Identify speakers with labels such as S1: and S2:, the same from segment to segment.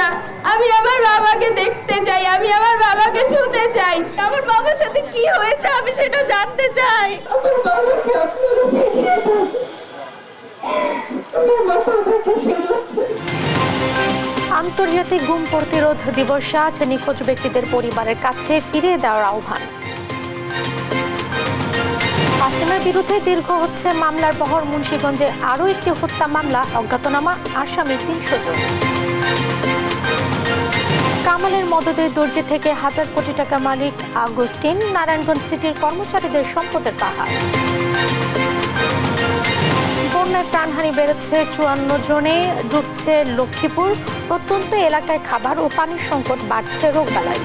S1: না। আমি আমার বাবাকে দেখতে চাই, আমি আমার বাবাকে ছুঁতে চাই। আমার বাবার সাথে কি হয়েছে আমি সেটা জানতে চাই। আমার বাবাকে আপনারা ফিরিয়ে দিন। আমার বাবাকে ফেরত চাই।
S2: আন্তর্জাতিক গুম প্রতিরোধ দিবসে আজ নিখোঁজ ব্যক্তিদের পরিবারের কাছে ফিরিয়ে দেওয়ার আহ্বান। হাসিনার বিরুদ্ধে দীর্ঘ হচ্ছে মামলার বহর। মুন্সিগঞ্জে আরও একটি হত্যা মামলা, অজ্ঞাতনামা আসামি 300 জন। কামালের মদদের দর্জি থেকে 1000 কোটি টাকা মালিক আগস্টিন। নারায়ণগঞ্জ সিটির কর্মচারীদের সম্পদের পাহাড়। বন্যায় প্রাণহানি বেড়েছে 54 জনে, ডুবছে লক্ষ্মীপুর। প্রত্যন্ত এলাকায় খাবার ও পানির সংকট, বাড়ছে রোগবালাই।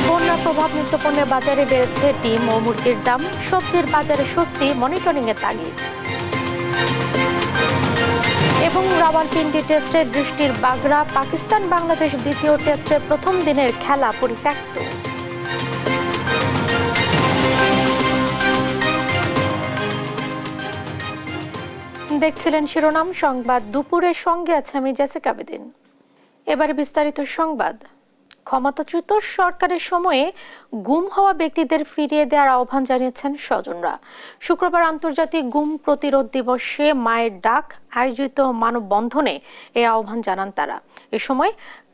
S2: বন্যার প্রভাব নিত্যপণ্যের বাজারে বেড়েছে ডিম ও মুরগির দাম। সবজির বাজারে স্বস্তি, মনিটরিং এর তাগিদ। এবং রাওয়ালপিন্ডি টেস্টে দৃষ্টির বাগড়া। পাকিস্তান বাংলাদেশ দ্বিতীয় টেস্টের প্রথম দিনের খেলা পরিত্যক্ত। দেখছিলেন শিরোনাম সংবাদ দুপুরের, সঙ্গে আছে আমি জেসিকা বেদিন। এবারে বিস্তারিত সংবাদ। ক্ষমতাচ্যুত সরকারের সময়ে গুম হওয়া ব্যক্তিদের ফিরিয়ে দেওয়ার আহ্বান জানিয়েছেন স্বজনরা। শুক্রবার আন্তর্জাতিক গুম প্রতিরোধ দিবসে মায়ের ডাক আয়োজিত মানববন্ধনে এই আহ্বান জানান তারা। এ সময়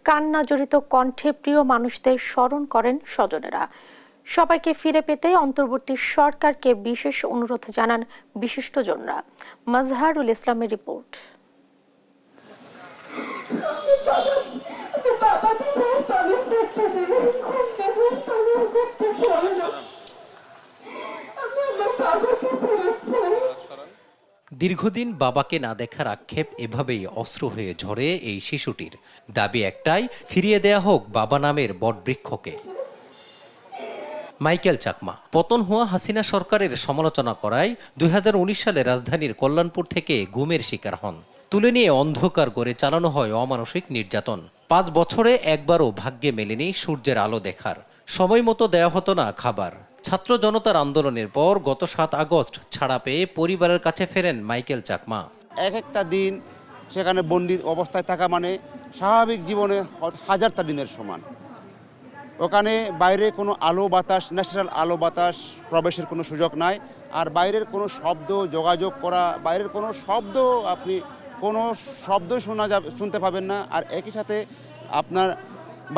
S2: কান্না জড়িত কণ্ঠে প্রিয় মানুষদের স্মরণ করেন স্বজনেরা। সবাইকে ফিরে পেতে অন্তর্বর্তী সরকারকে বিশেষ অনুরোধ জানান বিশিষ্টজনরা। মাজহারুল ইসলামের রিপোর্ট।
S3: দীর্ঘদিন বাবাকে না দেখার আক্ষেপ এভাবেই অশ্রু হয়ে ঝরে এই শিশুটির। দাবি একটাই, ফিরিয়ে দেয়া হোক বাবা নামের বটবৃক্ষকে। মাইকেল চাকমা পতন হওয়া হাসিনা সরকারের সমালোচনা করায় 2019 সালে রাজধানীর কল্যাণপুর থেকে গুমের শিকার হন। তুলে নিয়ে অন্ধকার করে চালানো হয় অমানসিক নির্যাতন। 5 বছরে একবারও ভাগ্যে মেলেনি সূর্যের আলো দেখার। সময় মতো দেওয়া হতো না খাবার। ছাত্র জনতার আন্দোলনের পর গত 7 আগস্ট ছাড়া পেয়ে পরিবারের কাছে ফেরেন মাইকেল চাকমা।
S4: একটা দিন সেখানে বন্দী অবস্থায় থাকা মানে স্বাভাবিক জীবনে হাজারটা দিনের সমান। ওখানে বাইরে কোনো আলো বাতাস, ন্যাচারাল আলো বাতাস প্রবেশের কোনো সুযোগ নাই। আর বাইরের কোনো শব্দ, যোগাযোগ করা, বাইরের কোনো শব্দ আপনি কোনো শব্দই শুনতে পাবেন না। আর একই সাথে আপনার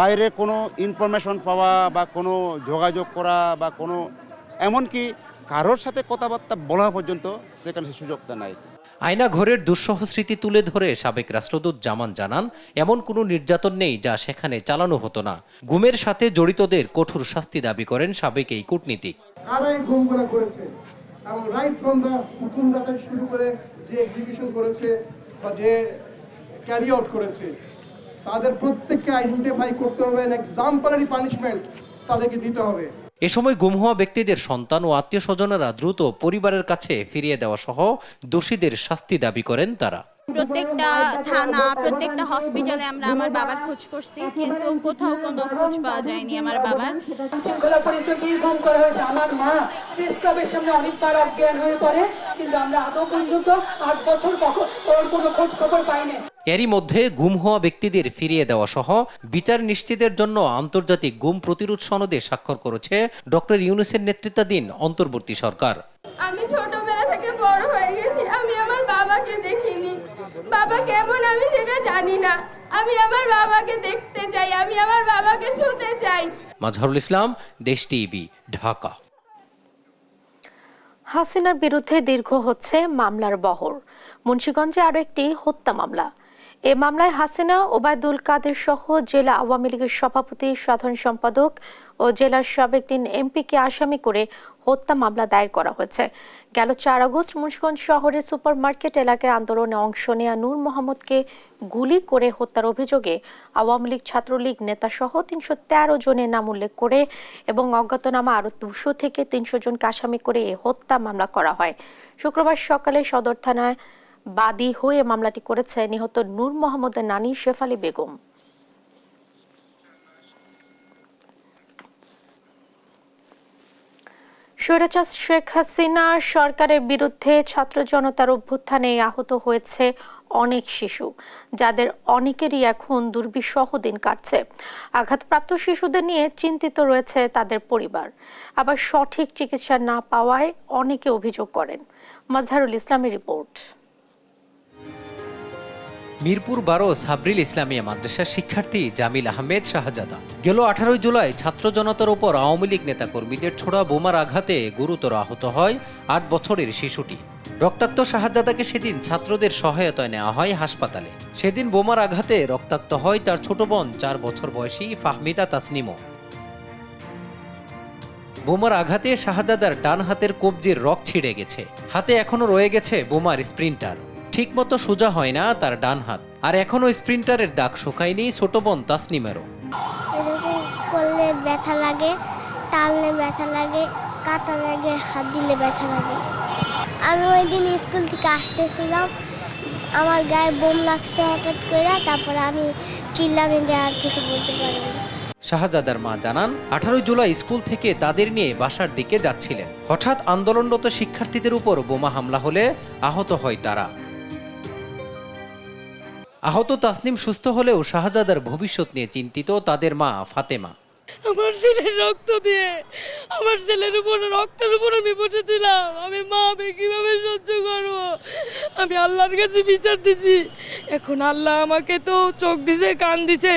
S4: বাইরে কোনো ইনফরমেশন পাওয়া বা কোনো যোগাযোগ করা বা কোনো এমনকি কারোর সাথে কথাবার্তা বলা পর্যন্ত সেখানে সুযোগটা নাই।
S3: আয়না ঘরের দুঃসহ স্মৃতি তুলে ধরে সাবেক রাষ্ট্রদূত জামান জানান, এমন কোনো নির্যাতন নেই যা সেখানে চালানো হতো না। গুমের সাথে জড়িতদের কঠোর শাস্তি দাবি করেন সাবেক এই কূটনীতিক।
S5: কারাই গুমগুলো করেছে এবং রাইট ফ্রম দ্য হুকুমদাতা শুরু করে যে এক্সিকিউশন করেছে বা যে ক্যারি আউট করেছে, তাদের প্রত্যেককে আইডেন্টিফাই করতে হবে, এক্সাম্পলারি পানিশমেন্ট তাদেরকে দিতে হবে।
S3: এ সময় গুম হওয়া ব্যক্তিদের সন্তান ও আত্মীয় স্বজনেরা দ্রুত পরিবারের কাছে ফিরিয়ে দেওয়া সহ দোষীদের শাস্তি দাবি করেন তারা।
S6: প্রত্যেকটা থানা, প্রত্যেকটা হসপিটালে আমরা আমার বাবার খোঁজ করছি, কিন্তু কোথাও কোনো খোঁজ পাওয়া যায়নি আমার বাবার।
S7: শৃঙ্খলা পরিচয় দিয়ে গুম করা হয়েছে। আমার মা প্রেস ক্লাবের সামনে অনেকবার অজ্ঞান হয়ে পড়ে, কিন্তু আমরা আদৌ পর্যন্ত 8 বছর ওর কোনো খোঁজ খবর পাইনি।
S3: এরই মধ্যে গুম হওয়া ব্যক্তিদের ফিরিয়ে দেওয়া সহ বিচার নিশ্চিতের জন্য আন্তর্জাতিক গুম প্রতিরোধ সনদে স্বাক্ষর করেছে ডক্টর ইউনূসের নেতৃত্বাধীন অন্তর্বর্তী সরকার।
S1: আমি ছোটবেলা থেকে বড় হয়ে গেছি, আমি আমার বাবাকে দেখিনি। বাবা কেমন আমি সেটা জানি না। আমি আমার বাবাকে দেখতে চাই, আমি আমার বাবাকে ছুঁতে চাই।
S3: মাজহারুল ইসলাম, দেশ টিভি, ঢাকা।
S2: হাসিনার বিরুদ্ধে দীর্ঘ হচ্ছে মামলার বহর। মুন্সিগঞ্জে আরও একটি হত্যা মামলা। এ মামলায় হাসিনা, ওবায়দুল কাদের সহ জেলা আওয়ামী লীগের সভাপতি, সাধারণ সম্পাদক ও জেলার সাবেক 3 এমপিকে আসামি করে হত্যা মামলা দায়ের করা হয়েছে। গেল 4 আগস্ট মুন্সিগঞ্জ শহরের সুপারমার্কেট এলাকায় আন্দোলনে অংশ নেয়া নূর মোহাম্মদকে গুলি করে হত্যার অভিযোগে আওয়ামী লীগ, ছাত্রলীগ নেতাসহ 313 জনের নাম উল্লেখ করে এবং অজ্ঞাতনামা আরও 200 থেকে 300 জনকে আসামি করে এই হত্যা মামলা করা হয়। শুক্রবার সকালে সদর থানায় বাদী হয়ে মামলাটি করেছে নিহত নূর মোহাম্মদের নানী শেফালী বেগম। স্বৈরাচার শেখ হাসিনা সরকারের বিরুদ্ধে ছাত্র জনতার অভ্যুত্থানে আহত হয়েছে অনেক শিশু, যাদের অনেকেরই এখন দুর্বিষহ দিন কাটছে। আঘাতপ্রাপ্ত শিশুদের নিয়ে চিন্তিত রয়েছে তাদের পরিবার। আবার সঠিক চিকিৎসা না পাওয়ায় অনেকে অভিযোগ করেন। মাজহারুল ইসলামের রিপোর্ট।
S3: মিরপুর 12 সাবরিল ইসলামিয়া মাদ্রাসার শিক্ষার্থী জামিল আহমেদ শাহজাদা গেল 18 জুলাই ছাত্র জনতার উপর আওয়ামী লীগ নেতাকর্মীদের ছোড়া বোমার আঘাতে গুরুতর আহত হয় 8 বছরের শিশুটি। রক্তাক্ত শাহজাদাকে সেদিন ছাত্রদের সহায়তায় নেওয়া হয় হাসপাতালে। সেদিন বোমার আঘাতে রক্তাক্ত হয় তার ছোট বোন 4 বছর বয়সী ফাহমিদা তাসনিমও। বোমার আঘাতে শাহজাদার ডান হাতের কবজির রগ ছিঁড়ে গেছে। হাতে এখনো রয়ে গেছে বোমার স্প্রিন্টার। ঠিকমতো সোজা হয় না তার ডান হাত, আর এখনো স্প্রিন্টারের দাগ শুকায়নি ছোট বোন তাসনিমেরও।
S8: এরকম করলে ব্যথা লাগে, টানলে ব্যথা লাগে, কাটা লাগে, হাত দিলে ব্যথা লাগে। আমি ওই দিন স্কুল থেকে আসতেছিলাম, আমার গায়ে বোম লাগছে হঠাৎ করে, তারপরে আমি চিল্লানি দিয়ে আর কিছু বলতে পারিনি।
S3: শাহজাদার মা জানান 18 জুলাই স্কুল থেকে তাদের নিয়ে বাসার দিকে যাচ্ছিলেন। হঠাৎ আন্দোলনরত শিক্ষার্থীদের উপর বোমা হামলা হলে আহত হয় তারা। আহত তাসনিম সুস্থ হলেও শাহজাদার ভবিষ্যৎ নিয়ে চিন্তিত তাদের মা ফাতেমা।
S9: আমার ছেলের রক্ত দিয়ে, আমার ছেলের উপর রক্তের উপর আমি বসেছিলাম, আমি মা আমি কিভাবে সহ্য করবো? আমি আল্লাহর কাছে বিচার দিছি। এখন আল্লাহ আমাকে তো চোখ দিছে, কান দিছে,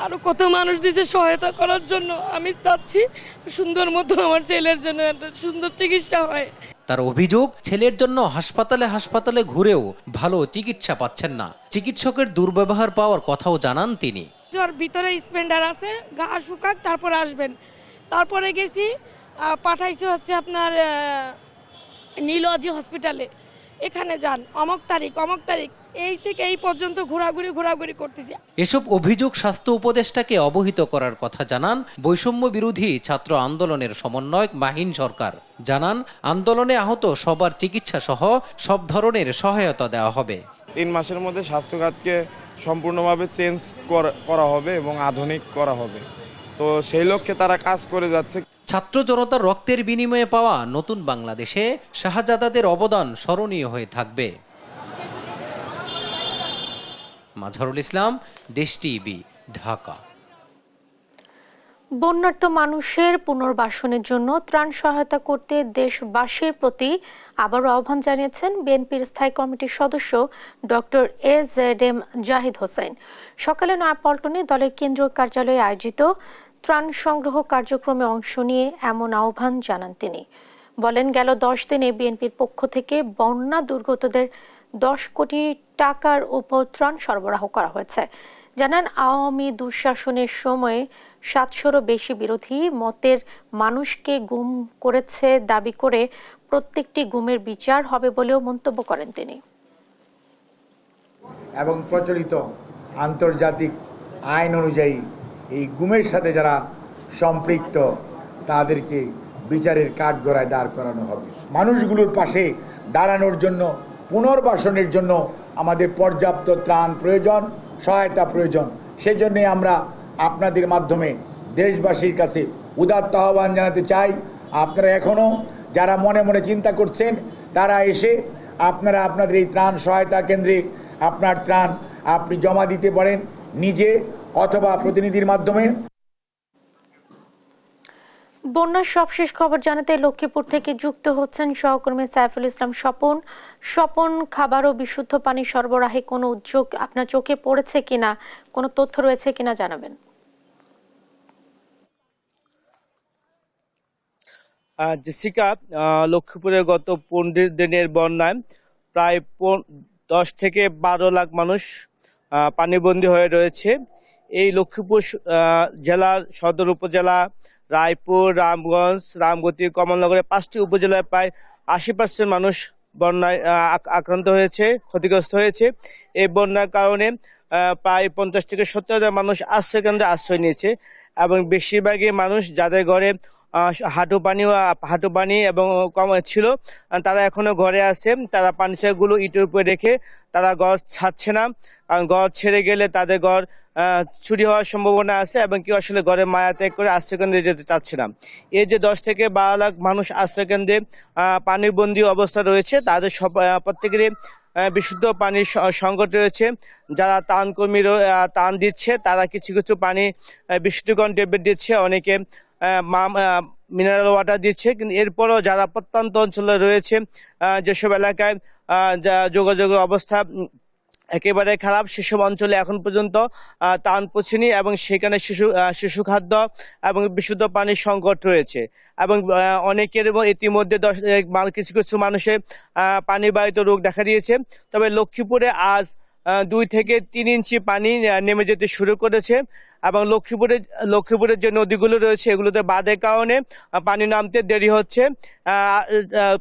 S9: আরো কত মানুষ দিছে সহায়তা করার জন্য। আমি চাচ্ছি সুন্দর মতো আমার ছেলের জন্য একটা সুন্দর চিকিৎসা হয়।
S3: তার অভিযোগ, ছেলের জন্য হাসপাতালে হাসপাতালে ঘুরেও ভালো চিকিৎসা পাচ্ছেন না। চিকিৎসকের দুর্ব্যবহার পাওয়ার কথাও জানান তিনি।
S9: জ্বর ভিতরে স্পেন্ডার আছে, গা শুকাক তারপরে আসবেন। তারপরে গেছি, পাঠাইছে হচ্ছে আপনার নীলজি হসপিটালে, এখানে যান, অমক তারিখ এই থেকে এই পর্যন্ত ঘোরাঘুরি করতেছি।
S3: এসব অভিযোগ স্বাস্থ্য উপদেষ্টাকে অবহিত করার কথা জানান বৈষম্য বিরোধী ছাত্র আন্দোলনের সমন্বয়ক মাহিন সরকার। জানান আন্দোলনে আহত সবার চিকিৎসা সহ সব ধরনের সহায়তা দেওয়া হবে।
S10: 3 মাসের মধ্যে স্বাস্থ্যখাতকে সম্পূর্ণভাবে চেঞ্জ করা হবে এবং আধুনিক করা হবে। তো সেই লক্ষ্যে তারা কাজ করে যাচ্ছে।
S3: ছাত্র জনতার রক্তের বিনিময়ে পাওয়া নতুন বাংলাদেশে শাহজাদাদের অবদান স্মরণীয় হয়ে থাকবে। মাজহারুল ইসলাম, দেশ টিভি, ঢাকা।
S2: বন্যার্ত মানুষের পুনর্বাসনের জন্য ত্রাণ সহায়তা করতে দেশবাসীর প্রতি আবারও আহ্বান জানিয়েছেন বিএনপির স্থায়ী কমিটির সদস্য ডক্টর AZM জাহিদ হোসেন। সকালে নয়াপল্টনে দলের কেন্দ্রীয় কার্যালয়ে আয়োজিত ত্রাণ সংগ্রহ কার্যক্রমে অংশ নিয়ে এমন আহ্বান জানান তিনি। বলেন, গেল 10 দিনে বিএনপির পক্ষ থেকে বন্যা দুর্গতদের 10 কোটি টাকার উপর ত্রাণ সরবরাহ করা হয়েছে। জানান, আওয়ামী দুঃশাসনের সময়ে 700-রও বেশি বিরোধী মতের মানুষকে গুম করেছে দাবি করে প্রত্যেকটি গুমের বিচার হবে বলেও মন্তব্য করেন তিনি।
S11: এবং প্রচলিত আন্তর্জাতিক আইন অনুযায়ী এই গুমের সাথে যারা সম্পৃক্ত তাদেরকে বিচারের কাঠগড়ায় দাঁড় করানো হবে। মানুষগুলোর পাশে দাঁড়ানোর জন্য, পুনর্বাসনের জন্য আমাদের পর্যাপ্ত ত্রাণ প্রয়োজন, সহায়তা প্রয়োজন। সেজন্যে আমরা আপনাদের মাধ্যমে দেশবাসীর কাছে উদাত্ত আহ্বান জানাতে চাই, আপনারা এখনও যারা মনে মনে চিন্তা করছেন তারা এসে আপনারা আপনাদের এই ত্রাণ সহায়তা কেন্দ্রে আপনার ত্রাণ আপনি জমা দিতে পারেন, নিজে অথবা প্রতিনিধির মাধ্যমে।
S2: বন্যার সবশেষ খবর জানাতে লক্ষ্মীপুর থেকে যুক্ত হচ্ছেন সহকর্মী সাইফুল ইসলাম স্বপন। খাবার ও বিশুদ্ধ পানি সরবরাহে কোনো উদ্যোগ আপনার চোখে পড়েছে কিনা, কোনো তথ্য রয়েছে কিনা জানাবেন।
S12: জেসিকা, লক্ষ্মীপুরে গত 15 দিনের বন্যায় প্রায় 10 থেকে 12 লাখ মানুষ পানিবন্দী হয়ে রয়েছে। এই লক্ষ্মীপুর জেলার সদর উপজেলা, রায়পুর, রামগঞ্জ, রামগতি, কমলনগরের 5টি উপজেলায় প্রায় 80% মানুষ বন্যায় আক্রান্ত হয়েছে, ক্ষতিগ্রস্ত হয়েছে। এই বন্যার কারণে প্রায় 50 থেকে 70 হাজার মানুষ আশ্রয় কেন্দ্রে আশ্রয় নিয়েছে এবং বেশিরভাগই মানুষ যাদের ঘরে হাঁটু পানি এবং কম ছিল, তারা এখনো ঘরে আছে। তারা পানিগুলো ইটের উপরে রেখে তারা ঘর ছাড়ছে না, কারণ ঘর ছেড়ে গেলে তাদের ঘর চুরি হওয়ার সম্ভাবনা আছে এবং কেউ আসলে ঘরে মায়া ত্যাগ করে আশ্রয়কেন্দ্রে যেতে চাচ্ছে না। এই যে 10 থেকে 12 লাখ মানুষ আশ্রয়কেন্দ্রে পানিবন্দী অবস্থা রয়েছে, তাদের প্রত্যেকেরই বিশুদ্ধ পানির সংকট রয়েছে। যারা ত্রাণকর্মী ত্রাণ দিচ্ছে তারা কিছু কিছু পানি বিশুদ্ধকরণ ট্যাবলেট দিচ্ছে, অনেকে মিনারেল ওয়াটার দিচ্ছে, কিন্তু এরপরও যারা প্রত্যন্ত অঞ্চলে রয়েছে, যেসব এলাকায় যোগাযোগের অবস্থা একেবারে খারাপ, সেসব অঞ্চলে এখন পর্যন্ত ত্রাণ পৌঁছেনি এবং সেখানে শিশু খাদ্য এবং বিশুদ্ধ পানির সংকট রয়েছে। এবং অনেকের ইতিমধ্যে কিছু কিছু মানুষের পানিবাহিত রোগ দেখা দিয়েছে। তবে লক্ষ্মীপুরে আজ 2 থেকে 3 ইঞ্চি পানি নেমে যেতে শুরু করেছে এবং লক্ষ্মীপুরের যে নদীগুলো রয়েছে এগুলোতে বাঁধের কারণে পানি নামতে দেরি হচ্ছে।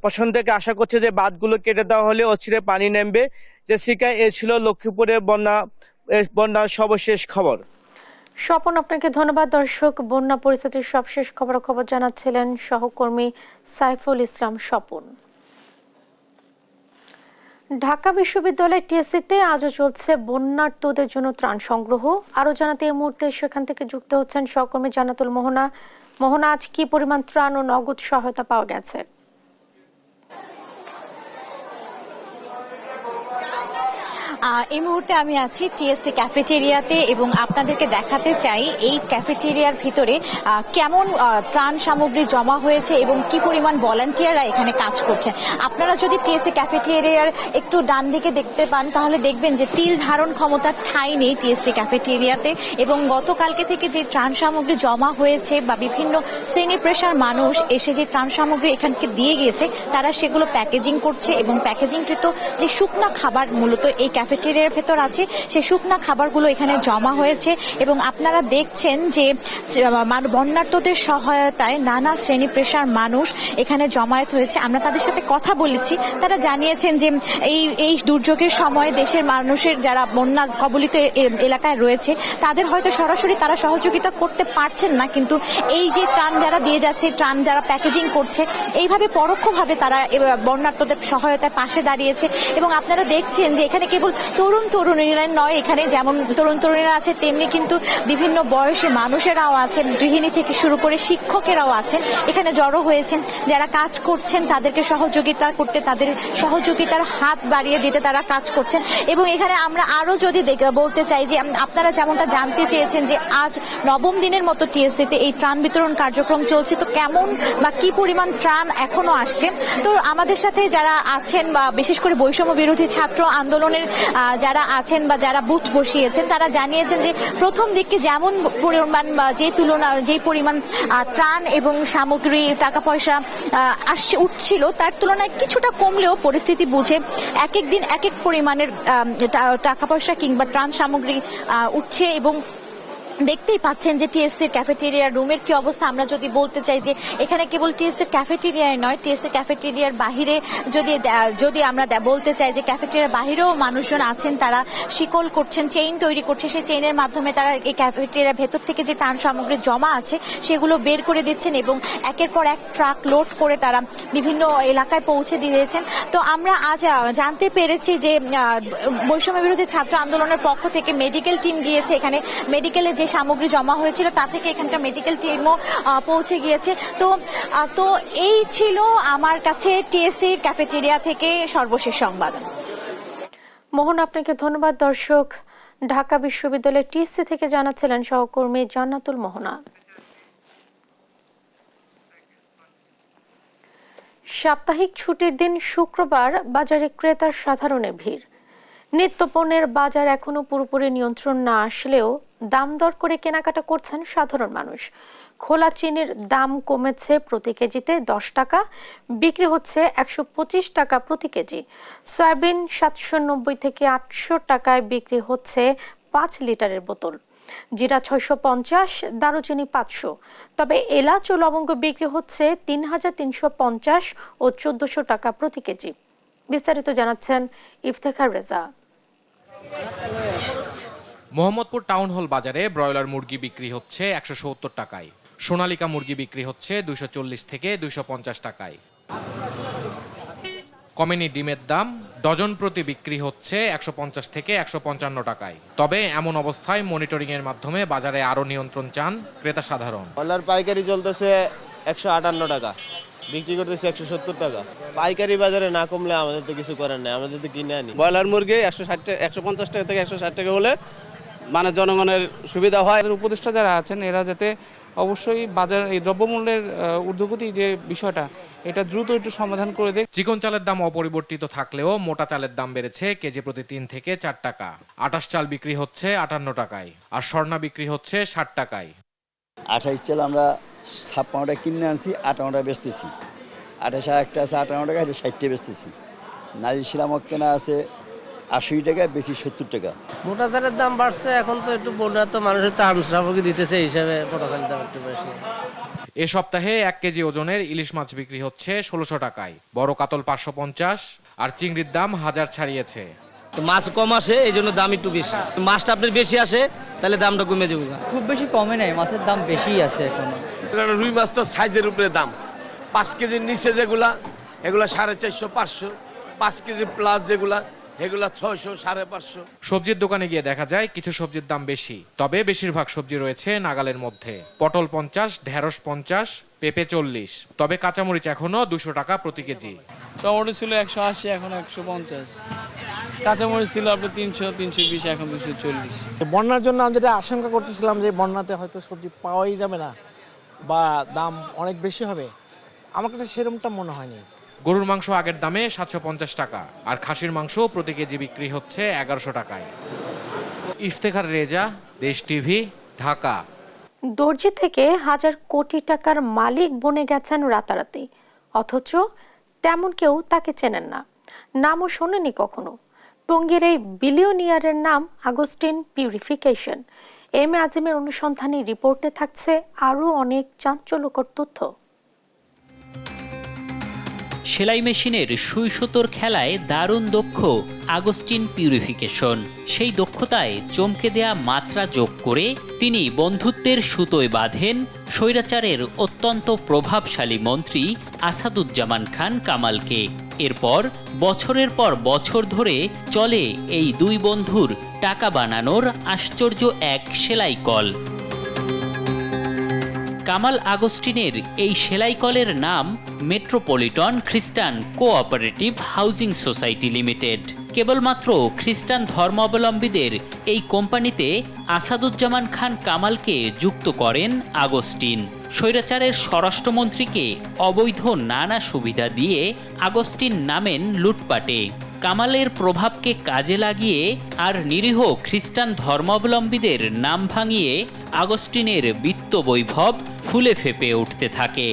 S12: প্রশাসন থেকে আশা করছে যে বাঁধগুলো কেটে দেওয়া হলে অচিরে পানি নামবে। জেসিকা, এ ছিল লক্ষ্মীপুরের বন্যার সর্বশেষ খবর।
S2: স্বপন, আপনাকে ধন্যবাদ। দর্শক, বন্যা পরিস্থিতির সবশেষ খবর জানাচ্ছিলেন সহকর্মী সাইফুল ইসলাম স্বপন। ঢাকা বিশ্ববিদ্যালয় টিএসসিতে আজও চলছে বন্যার্তদের জন্য ত্রাণ সংগ্রহ। আরো জানাতে এই মুহূর্তে সেখান থেকে যুক্ত হচ্ছেন সহকর্মী জান্নাতুল মোহনা। মোহনা, আজ কি পরিমাণ ত্রাণ ও নগদ সহায়তা পাওয়া গেছে?
S13: এই মুহূর্তে আমি আছি টিএসসি ক্যাফেটেরিয়াতে এবং আপনাদেরকে দেখাতে চাই এই ক্যাফেটেরিয়ার ভিতরে কেমন ত্রাণ সামগ্রী জমা হয়েছে এবং কি পরিমাণ ভলান্টিয়াররা এখানে কাজ করছেন। আপনারা যদি টিএসসি ক্যাফেটেরিয়ার একটু ডান দিকে দেখতে পান তাহলে দেখবেন যে তিল ধারণ ক্ষমতার ঠাঁই নেই টিএসসি ক্যাফেটেরিয়াতে, এবং গতকালকে থেকে যে ত্রাণ সামগ্রী জমা হয়েছে বা বিভিন্ন শ্রেণী পেশার মানুষ এসে যে ত্রাণ সামগ্রী এখানকে দিয়ে গিয়েছে তারা সেগুলো প্যাকেজিং করছে এবং প্যাকেজিংকৃত যে শুকনা খাবার মূলত এই ক্যাফেটেরিয়ার ভেতর আছে সেই শুকনা খাবারগুলো এখানে জমা হয়েছে। এবং আপনারা দেখছেন যে বন্যার্তদের সহায়তায় নানা শ্রেণী পেশার মানুষ এখানে জমায়েত হয়েছে। আমরা তাদের সাথে কথা বলেছি, তারা জানিয়েছেন যে এই দুর্যোগের সময় দেশের মানুষের যারা বন্যা কবলিত এলাকায় রয়েছে তাদের হয়তো সরাসরি তারা সহযোগিতা করতে পারছেন না, কিন্তু এই যে ত্রাণ যারা দিয়ে যাচ্ছে, ত্রাণ যারা প্যাকেজিং করছে, এইভাবে পরোক্ষভাবে তারা বন্যার্তদের সহায়তায় পাশে দাঁড়িয়েছে। এবং আপনারা দেখছেন যে এখানে কেবল তরুণীরা নয়, এখানে যেমন তরুণীরা আছে তেমনি কিন্তু বিভিন্ন বয়সী মানুষেরাও আছেন, গৃহিণী থেকে শুরু করে শিক্ষকেরাও আছেন, এখানে জড়ো হয়েছেন। যারা কাজ করছেন তাদেরকে সহযোগিতা করতে, তাদের সহযোগিতার হাত বাড়িয়ে দিতে তারা কাজ করছেন। এবং এখানে আমরা আরো যদি বলতে চাই যে আপনারা যেমনটা জানতে চেয়েছেন যে আজ 9ম দিনের মতো টিএসসিতে এই ত্রাণ বিতরণ কার্যক্রম চলছে, তো কেমন বা কি পরিমাণ ত্রাণ এখনো আসছে। তো আমাদের সাথে যারা আছেন বা বিশেষ করে বৈষম্য বিরোধী ছাত্র আন্দোলনের যারা আছেন বা যারা বুথ বসিয়েছেন তারা জানিয়েছেন যে প্রথম দিকে যেমন পরিমাণ বা যে পরিমাণ ত্রাণ এবং সামগ্রী টাকা পয়সা উঠছিল তার তুলনায় কিছুটা কমলেও পরিস্থিতি বুঝে এক এক দিন এক এক পরিমাণের টাকা পয়সা কিংবা ত্রাণ সামগ্রী উঠছে। এবং দেখতেই পাচ্ছেন যে টিএসসির ক্যাফেটেরিয়ার রুমের কি অবস্থা। আমরা যদি বলতে চাই যে এখানে কেবল টিএসসির ক্যাফেটেরিয়ায় নয়, টিএসসির ক্যাফেটেরিয়ার বাহিরে যদি আমরা বলতে চাই যে ক্যাফেটেরিয়ার বাহিরেও মানুষজন আছেন, তারা শিকল করছেন, চেইন তৈরি করছে, সেই চেইনের মাধ্যমে তারা এই ক্যাফেটেরিয়ার ভেতর থেকে যে ত্রাণ সামগ্রী জমা আছে সেগুলো বের করে দিচ্ছেন এবং একের পর এক ট্রাক লোড করে তারা বিভিন্ন এলাকায় পৌঁছে দিয়েছেন। তো আমরা আজ জানতে পেরেছি যে বৈষম্য বিরোধী ছাত্র আন্দোলনের পক্ষ থেকে মেডিকেল টিম গিয়েছে, এখানে মেডিকেলে যে সামগ্রী জমা হয়েছিল তা থেকে এখানকার মেডিকেল টিমও পৌঁছে গিয়েছে। তো এই ছিল আমার কাছে টিএসসি ক্যাফেটেরিয়া থেকে সর্বশেষ সংবাদ।
S2: মোহন, আপনাকে ধন্যবাদ। দর্শক, ঢাকা বিশ্ববিদ্যালয় টিএসসি থেকে জানাচ্ছিলেন সহকর্মী জান্নাতুল মোহনা। সাপ্তাহিক ছুটির দিন শুক্রবার বাজারে ক্রেতার সাধারণের ভিড়। নিত্যপণ্যের বাজার এখনো পুরোপুরি নিয়ন্ত্রণ না আসলেও দাম দর করে কেনাকাটা করছেন সাধারণ মানুষ। খোলা চিনির দাম কমেছে প্রতি কেজিতে 10 টাকা, বিক্রি হচ্ছে 125 টাকা প্রতি কেজি। সয়াবিন 790 থেকে 800 টাকায় বিক্রি হচ্ছে 5 লিটারের বোতল। জিরা 650, দারুচিনি 500। তবে এলাচ ও লবঙ্গ বিক্রি হচ্ছে 3350 ও 1400 টাকা প্রতি কেজি। বিস্তারিত জানাচ্ছেন ইফতেখার রেজা।
S14: মোহাম্মদপুর টাউন হল বাজারে ব্রয়লার মুরগি বিক্রি হচ্ছে 170 টাকায়, সোনালিকা মুরগি বিক্রি হচ্ছে 240 থেকে 250 টাকায়। কমেনি ডিমের দাম ডজন প্রতি বিক্রি হচ্ছে 150 থেকে 155 টাকায়। তবে এমন অবস্থায় মনিটরিং এর মাধ্যমে বাজারে আরো নিয়ন্ত্রণ চান ক্রেতা সাধারণ।
S15: ব্রয়লার পাইকারি চলতেছে 158 টাকা, বিক্রি করতেছে 170 টাকা। পাইকারি বাজারে না কমলে আমাদের তো কিছু করার নেই, আমাদের তো কিনে আনি।
S16: ব্রয়লার মুরগি 150 টাকা থেকে 160 টাকা হলে মানে জনগণের সুবিধা হয়।
S17: উপদেষ্টা যারা আছেন এরা যাতে অবশ্যই বাজার এই দ্রব্যমূল্যের ঊর্ধ্বগতি যে বিষয়টা এটা দ্রুত একটু সমাধান করে দেয়।
S14: চিকন চালের দাম অপরিবর্তিত থাকলেও মোটা চালের দাম বেড়েছে কেজি প্রতি 3 থেকে 4 টাকা। 28 চাল বিক্রি হচ্ছে 58 টাকায়, আর স্বর্ণা বিক্রি হচ্ছে 60 টাকায়।
S18: 28 চাল আমরা 56 টাকা কিনে আনছি, 58 টাকা বেচতেছি। 28 একটা আছে 58 টাকা, এটা 60 টাকা বেচতেছি। নাজির শিলামক কেনা আছে 80 টাকা, বেশি 70 টাকা।
S19: মোটা চালের দাম বাড়ছে, এখন তো একটু বোনা তো মানুষের তো আমশ্রাবকি দিতেছে, এই হিসাবে মোটা চালের দাম একটু বেশি।
S14: এ সপ্তাহে 1 কেজি ওজনের ইলিশ মাছ বিক্রি হচ্ছে 1600 টাকায়, বড় কাতল 550, আর চিংড়ির দাম 1000 ছাড়িয়েছে।
S19: মাছ কম আসে এই জন্য দাম একটু বেশি, মাছটা আপনার বেশি আসে তাহলে দামটা কমে যাবে।
S20: খুব বেশি কমে নাই, মাছের দাম বেশিই আছে এখন।
S16: রুই মাছ তো সাইজের উপরে দাম, 5 কেজির নিচে যেগুলা এগুলা 450 500, 5 কেজি প্লাস যেগুলা এগুলা 600 550।
S14: সবজির দোকানে গিয়ে দেখা যায় কিছু সবজির দাম বেশি, তবে বেশিরভাগ সবজি রয়েছে নাগালের মধ্যে। পটল 50, ঢেঁড়স 50, পেঁপে 40, তবে কাঁচামরিচ এখনো 200 টাকা প্রতি কেজি।
S21: টমেটো ছিল 180, এখন 150। কাঁচামরিচ ছিল আপনার 300 320, এখন 240।
S22: বন্যার জন্য আমি যেটা আশঙ্কা করতেছিলাম যে বন্যাতে হয়তো সবজি পাওয়াই যাবে না বা দাম অনেক বেশি হবে, আমার কাছে সেরকমটা মনে হয়নি।
S14: গরুর মাংস আগের দামে 750 টাকা, আর খাসির মাংস প্রতি কেজি বিক্রি হচ্ছে 1100 টাকায়। ইফতেখার রেজা, দেশ টিভি, ঢাকা।
S2: দর্জি থেকে হাজার কোটি টাকার মালিক বনে গেছেন রাতারাতি, অথচ তেমন কেউ তাকে চেনেন না, নামও শোনেনি কখনো। টঙ্গীর এই বিলিয়নিয়ারের নাম আগস্টিন পিউরিফিকেশন। এম এ আজিমের অনুসন্ধানী রিপোর্টে থাকছে আরও অনেক চাঞ্চল্যকর তথ্য।
S23: সেলাই মেশিনের সুই সুতোর খেলায় দারুণ দক্ষ আগস্টিন পিউরিফিকেশন। সেই দক্ষতায় চমকে দেয়া মাত্রা যোগ করে তিনি বন্ধুত্বের সুতোয় বাঁধেন স্বৈরাচারের অত্যন্ত প্রভাবশালী মন্ত্রী আসাদুজ্জামান খান কামালকে। এরপর বছরের পর বছর ধরে চলে এই দুই বন্ধুর টাকা বানানোর আশ্চর্য এক সেলাই কল। কামাল আগস্টিনের এই সেলাই কলের নাম মেট্রোপলিটন খ্রিস্টান কোঅপারেটিভ হাউজিং সোসাইটি লিমিটেড। কেবলমাত্র খ্রিস্টান ধর্মাবলম্বীদের এই কোম্পানিতে আসাদুজ্জামান খান কামালকে যুক্ত করেন আগস্টিন। স্বৈরাচারের স্বরাষ্ট্রমন্ত্রীকে অবৈধ নানা সুবিধা দিয়ে আগস্টিন নামেন লুটপাটে। কামালের প্রভাবকে কাজে লাগিয়ে আর নিরীহ খ্রিস্টান ধর্মাবলম্বীদের নাম ভাঙিয়ে আগস্টিনের বিত্ত বৈভব ফুলে ফেপে উঠতে থাকে।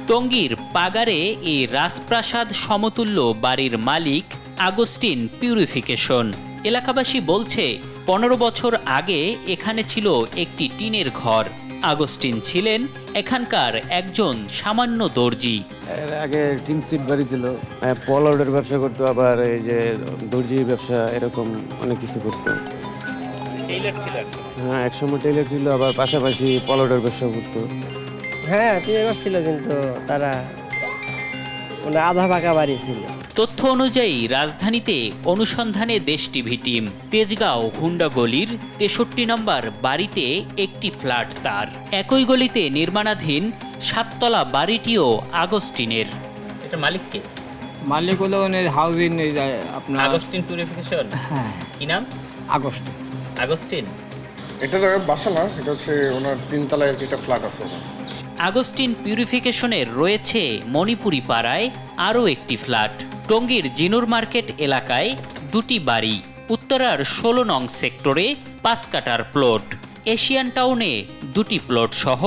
S23: টঙ্গীর পাগারে এই রাজপ্রাসাদ সমতুল্য বাড়ির মালিক আগস্টিন পিউরিফিকেশন। এলাকাবাসী বলছে 15 বছর আগে এখানে ছিল একটি টিনের ঘর। আগস্টিন ছিলেন এখানকার একজন সামান্য দর্জি।
S24: এর আগে টিন সিট বাড়ি ছিল, পলডের ব্যবসা করতো, আবার এই যে দর্জি ব্যবসা এরকম অনেক কিছু করতো। হ্যাঁ, একসময় টেইলার ছিল, আবার পাশাপাশি পলডের ব্যবসা করতো।
S20: হ্যাঁ, টিনের ছিল, কিন্তু তারা আধা পাকা বাড়ি ছিল।
S23: তথ্য অনুযায়ী রাজধানীতে অনুসন্ধানে দেশ টিভি টিম তেজগাঁও হুন্ডা গলির 63 নম্বর বাড়িতে একটি ফ্ল্যাট তার। একই গলিতে নির্মাণাধীন 7 তলা বাড়িটিও আগস্টিনের। এটা মালিক কে?
S21: মালিক হলো হাউজিং আপনার
S23: আগস্টিন পিউরিফিকেশন।
S21: হ্যাঁ।
S23: কি নাম?
S21: আগস্টিন।
S23: আগস্টিন
S25: এটা বাসা না, এটা হচ্ছে ওনার 3 তলায় একটা ফ্ল্যাট আছে।
S23: আগস্টিন পিউরিফিকেশনের রয়েছে মণিপুরি পাড়ায় আরও একটি ফ্ল্যাট। টঙ্গীর জিনুর মার্কেট এলাকায় 2টি বাড়ি, উত্তরার 16 নং সেক্টরে 5 কাঠার প্লট, এশিয়ান টাউনে 2টি প্লট সহ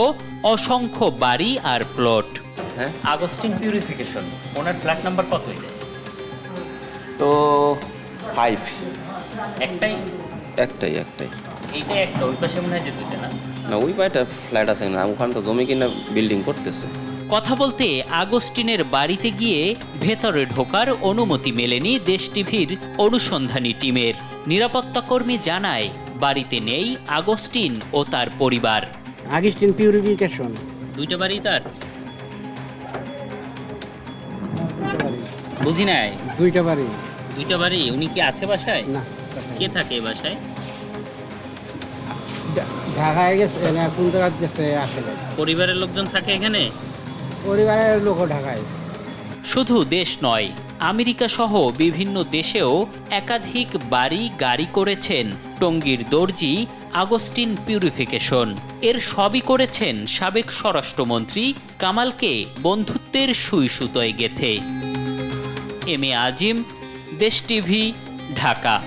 S23: অসংখ্য বাড়ি আর প্লট। হ্যাঁ, আগস্টিন পিউরিফিকেশন ওনার ফ্ল্যাট নাম্বার কত?
S24: তো 5।
S23: একটাই?
S24: একটাই।
S23: এইটা একটা, ওই পাশে মনে হয় যে দুইটা না?
S24: না, ওই পাশে ফ্ল্যাট আছে না, ওখানে তো জমি কিনা বিল্ডিং করতেছে।
S23: কথা বলতে আগস্টিনের বাড়িতে গিয়ে ভেতরে ঢোকার অনুমতি মেলেনি দেশ টিভির অনুসন্ধানী টিমের। নিরাপত্তা কর্মী জানায় বাড়িতে নেই আগস্টিন ও তার পরিবার।
S20: Augustine purification.
S23: দুইটা বাড়ি তার? বুঝি নাই।
S20: দুইটা বাড়ি।
S23: দুইটা বাড়ি। উনি কি আছে বাসায়?
S20: না।
S23: কে থাকে এই বাসায়?
S20: ঢাকায় গেছে না, কোন জায়গায় গেছে আসলে।
S23: পরিবারের লোকজন থাকে এখানে?
S20: পরিবারের লোকও ঢাকায়।
S23: শুধু দেশ নয়, আমেরিকা সহ বিভিন্ন দেশেও একাধিক বাড়ি গাড়ি করেছেন টঙ্গীর দর্জি আগস্টিন পিউরিফিকেশন। এর সবই করেছেন সাবেক স্বরাষ্ট্রমন্ত্রী কামালকে বন্ধুত্বের সুই সুতোয় গেথে। এম এ আজিম, দেশ টিভি, ঢাকা।